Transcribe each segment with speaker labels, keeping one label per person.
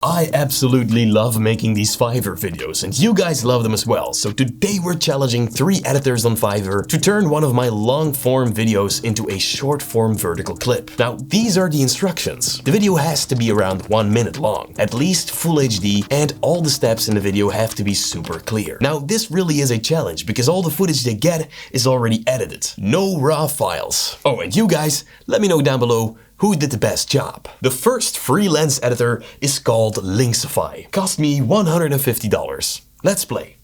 Speaker 1: I absolutely love making these Fiverr videos and you guys love them as well. So today we're challenging 3 editors on Fiverr to turn one of my long form videos into a short form vertical clip. Now these are the instructions. The video has to be around 1 minute long, at least full HD, and all the steps in the video have to be super clear. Now this really is a challenge because all the footage they get is already edited. No raw files. Oh, and you guys, let me know down below who did the best job. The first freelance editor is called Lynxify. Cost me $150. Let's play.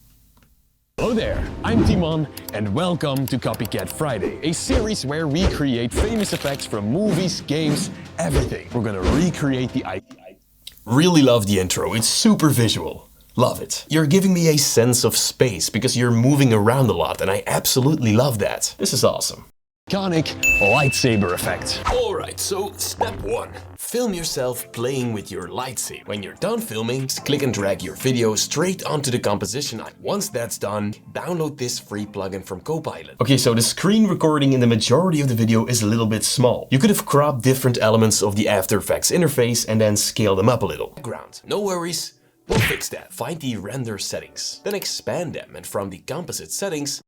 Speaker 2: Hello there, I'm Timon and welcome to Copycat Friday, a series where we create famous effects from movies, games, everything. We're gonna recreate the
Speaker 1: Really love the intro, it's super visual. Love it. You're giving me a sense of space because you're moving around a lot and I absolutely love that. This is awesome.
Speaker 2: iconic lightsaber effect.
Speaker 1: Alright, so step 1. Film yourself playing with your lightsaber. When you're done filming, click and drag your video straight onto the composition. Once that's done, download this free plugin from Copilot. Okay, so the screen recording in the majority of the video is a little bit small. You could have cropped different elements of the After Effects interface and then scale them up a little. Background. No worries, we'll fix that. Find the render settings, then expand them, and from the composite settings,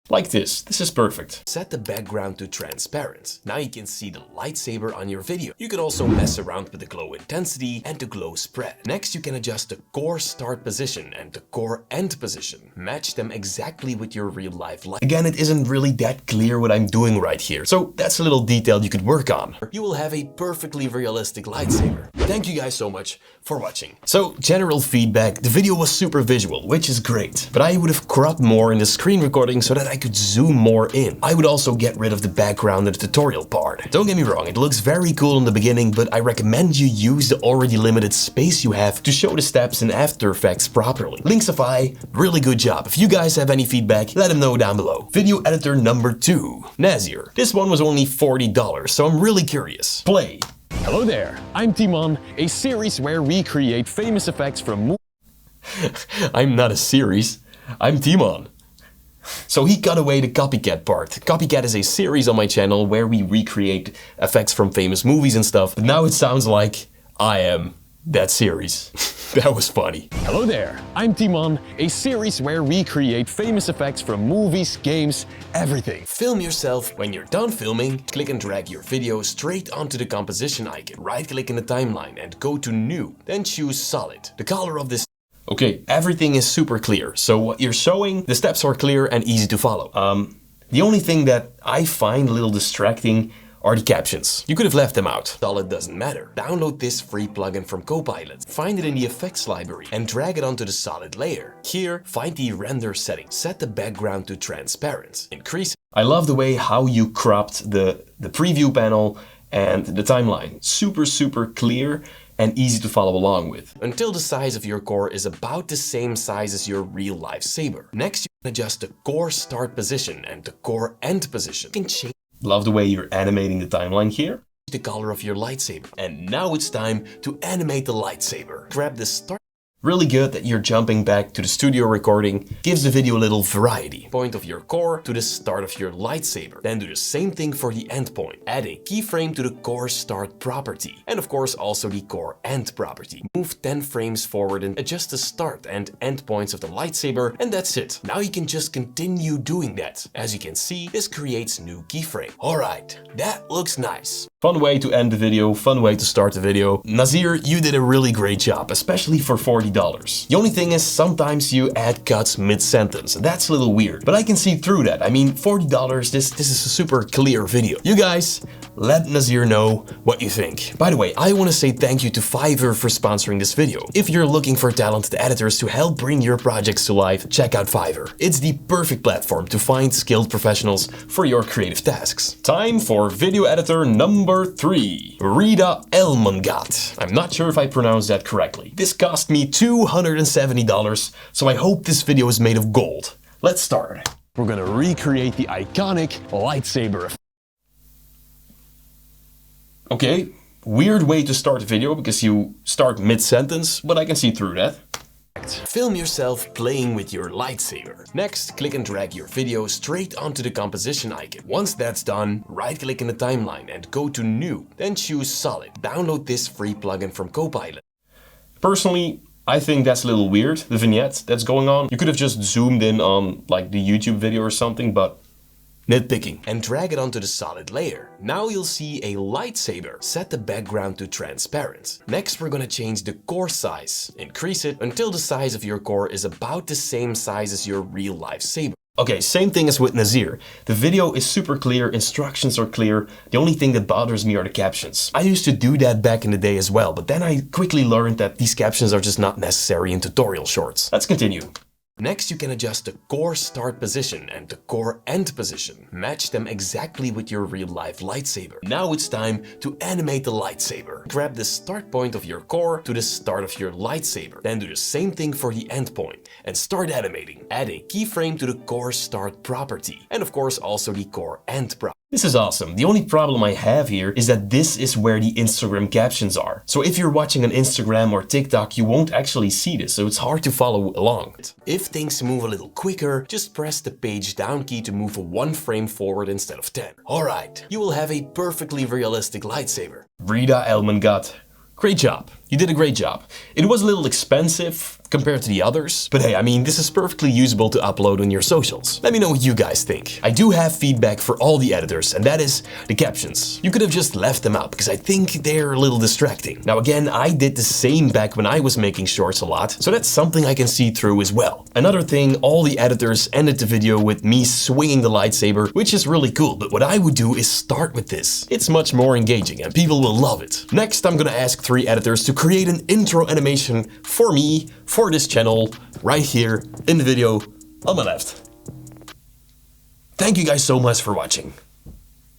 Speaker 1: like this. This is perfect. Set the background to transparent. Now you can see the lightsaber on your video. You can also mess around with the glow intensity and the glow spread. Next, you can adjust the core start position and the core end position. Match them exactly with your real life light. Again, it isn't really that clear what I'm doing right here, so that's a little detail you could work on. You will have a perfectly realistic lightsaber. Thank you guys so much for watching. So, general feedback, the video was super visual, which is great, but I would have cropped more in the screen recording so that I could zoom more in. I would also get rid of the background in the tutorial part. Don't get me wrong, it looks very cool in the beginning, but I recommend you use the already limited space you have to show the steps in After Effects properly. Lynxify, really good job. If you guys have any feedback, let them know down below. Video editor number 2, Nazir. This one was only $40, so I'm really curious. Play.
Speaker 2: Hello there, I'm Timon, a series where we create famous effects from
Speaker 1: I'm not a series, I'm Timon. So he cut away the copycat part. Copycat is a series on my channel where we recreate effects from famous movies and stuff. But now it sounds like I am that series. That was funny.
Speaker 2: Hello there, I'm Timon, a series where we create famous effects from movies, games, everything.
Speaker 1: Film yourself. When you're done filming, click and drag your video straight onto the composition icon. Right-click in the timeline and go to New. Then choose Solid. The color of this... Okay, everything is super clear. So what you're showing, the steps are clear and easy to follow. The only thing that I find a little distracting are the captions. You could have left them out. Solid doesn't matter. Download this free plugin from Copilot. Find it in the effects library and drag it onto the solid layer. Here, find the render settings. Set the background to transparent. Increase. I love the way how you cropped the preview panel and the timeline. Super clear and easy to follow along with. Until the size of your core is about the same size as your real life saber. Next, you can adjust the core start position and the core end position. You can change. Love the way you're animating the timeline here. The color of your lightsaber. And now it's time to animate the lightsaber. Grab the start. Really good that you're jumping back to the studio recording. Gives the video a little variety. Point of your core to the start of your lightsaber. Then do the same thing for the end point. Add a keyframe to the core start property. And of course also the core end property. Move 10 frames forward and adjust the start and end points of the lightsaber, and that's it. Now you can just continue doing that. As you can see, this creates new keyframe. Alright, that looks nice. Fun way to end the video, fun way to start the video. Nazir, you did a really great job, especially for $40. The only thing is, sometimes you add cuts mid-sentence, and that's a little weird. But I can see through that. I mean, $40, this is a super clear video. You guys, let Nazir know what you think. By the way, I want to say thank you to Fiverr for sponsoring this video. If you're looking for talented editors to help bring your projects to life, check out Fiverr. It's the perfect platform to find skilled professionals for your creative tasks. Time for video editor number 3, Rita Elmangad. I'm not sure if I pronounced that correctly. This cost me $270, so I hope this video is made of gold. Let's start.
Speaker 2: We're gonna recreate the iconic lightsaber effect.
Speaker 1: Okay, weird way to start a video because you start mid-sentence, but I can see through that. Film yourself playing with your lightsaber. Next, click and drag your video straight onto the composition icon. Once that's done, right-click in the timeline and go to New. Then choose Solid. Download this free plugin from Copilot. Personally, I think that's a little weird, the vignette that's going on. You could have just zoomed in on like the YouTube video or something, but nitpicking. And drag it onto the solid layer. Now you'll see a lightsaber. Set the background to transparent. Next, we're gonna change the core size. Increase it until the size of your core is about the same size as your real life saber. Okay, same thing as with Nazir. The video is super clear, instructions are clear. The only thing that bothers me are the captions. I used to do that back in the day as well, but then I quickly learned that these captions are just not necessary in tutorial shorts. Let's continue. Next, you can adjust the core start position and the core end position. Match them exactly with your real-life lightsaber. Now it's time to animate the lightsaber. Grab the start point of your core to the start of your lightsaber. Then do the same thing for the end point and start animating. Add a keyframe to the core start property and of course also the core end property. This is awesome. The only problem I have here is that this is where the Instagram captions are. So if you're watching on Instagram or TikTok, you won't actually see this, so it's hard to follow along. If things move a little quicker, just press the page down key to move 1 frame forward instead of 10. Alright, you will have a perfectly realistic lightsaber. Rita Elmangad. Great job. You did a great job. It was a little expensive compared to the others, but hey, I mean, this is perfectly usable to upload on your socials. Let me know what you guys think. I do have feedback for all the editors, and that is the captions. You could have just left them out because I think they're a little distracting. Now again, I did the same back when I was making shorts a lot, so that's something I can see through as well. Another thing, all the editors ended the video with me swinging the lightsaber, which is really cool, but what I would do is start with this. It's much more engaging and people will love it. Next, I'm gonna ask 3 editors to create an intro animation for me, for this channel, right here in the video on my left. Thank you guys so much for watching.